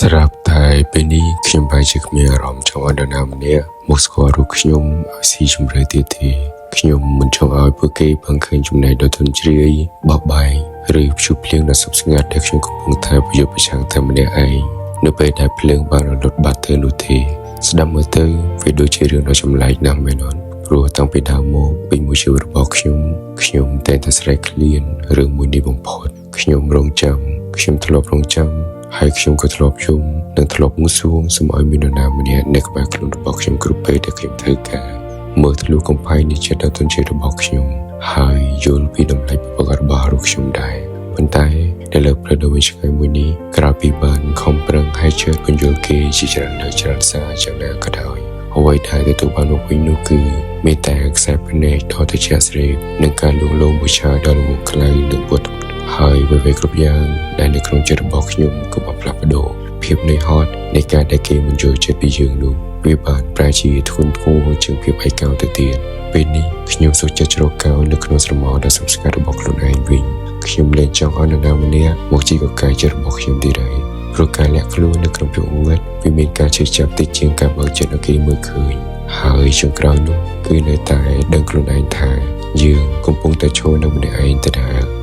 สำหรับไทยเป็นนี้ខ្ញុំបាយជាគ្មានអារម្មណ៍ចង់ឲ្យនរណាម្នាក់មកស្គាល់រូបខ្ញុំឲ្យស៊ីជម្រៅទៀតទេខ្ញុំមិនចង់ឲ្យពួកគេបង្កើនចំណែកដ៏ធន់ជ្រាយបោះបែកឬព្យុះភ្លៀងដ៏ស្ងប់ស្ងាត់ដែលខ្ញុំកំពុងតែប្រយុទ្ធប្រឆាំងតែម្នាក់ឯងនៅពេលដែលភ្លើងបានរលត់បាត់ទៅនោះទេស្ដាប់មើលទៅវាដូចជារឿងដ៏ចម្លែកណាស់មែនអត់ព្រោះតាំងពីដើមមកពេញមួយជីវិតរបស់ខ្ញុំតែងតែស្រែកឃ្លានរឿងមួយនេះបំផុតខ្ញុំរងចាំខ្ញុំធ្លាប់រងចាំហើយខ្ញុំក៏ធ្លាប់យំនិងធ្លាប់ងូសួងសូមឲ្យមាននរណាម្នាក់នៅក្បែរខ្លួនរបស់ខ្ញុំគ្រប់ពេលដែលខ្ញុំធ្វើការមើលធ្លុះកំផែងនៃចិត្តដ៏ទន់ជ្រាយរបស់ខ្ញុំហើយយល់ពីតម្លៃពិតប្រាកដរបស់រូបខ្ញុំដែរប៉ុន្តែនៅលើផ្លូវដ៏វែងឆ្ងាយមួយនេះក្រៅពីបានខំប្រឹងហើយជឿបញ្យល់គេជាច្រើនលើកច្រើនសារយ៉ាងណាក៏ដោយអ្វីដែលទទួលបានមកវិញនោះគឺមេត្តាខ្សែភ្នែកដ៏ត្រជាក់ស្រេបនិងការលួងលោមបូជាដ៏ល្ងង់ខ្លៅនិងពុតហើយអ្វីៗគ្រប់យ៉ាងដែលនៅក្នុងចិត្តរបស់ខ្ញុំក៏បានផ្លាស់ប្ដូរភាពនឿយហត់នៃការដែលគេមិនយល់ចិត្តពីយើងនោះវាបានប្រែជាធ្ងន់ធ្ងរជាងភាពឯកោទៅទៀតពេលនេះខ្ញុំសូមចិត្តជ្រកកោននៅក្នុងស្រមោលដ៏ស្ងប់ស្ងាត់របស់ខ្លួនឯងវិញខ្ញុំលែងចង់ឲ្យនរណាម្នាក់មកជីកកាយចិត្តរបស់ខ្ញុំទៀតហើយព្រោះការលាក់ខ្លួននៅក្នុងភាពងងឹតវាមានការជឿចាប់តិចជាងការបើកចិត្តឲ្យគេមើលឃើញហើយចុងក្រោយនោះគឺនៅតែដឹងខ្លួនឯងថាយើងកំពុងតែឈរនៅម្នាក់ឯងដដែល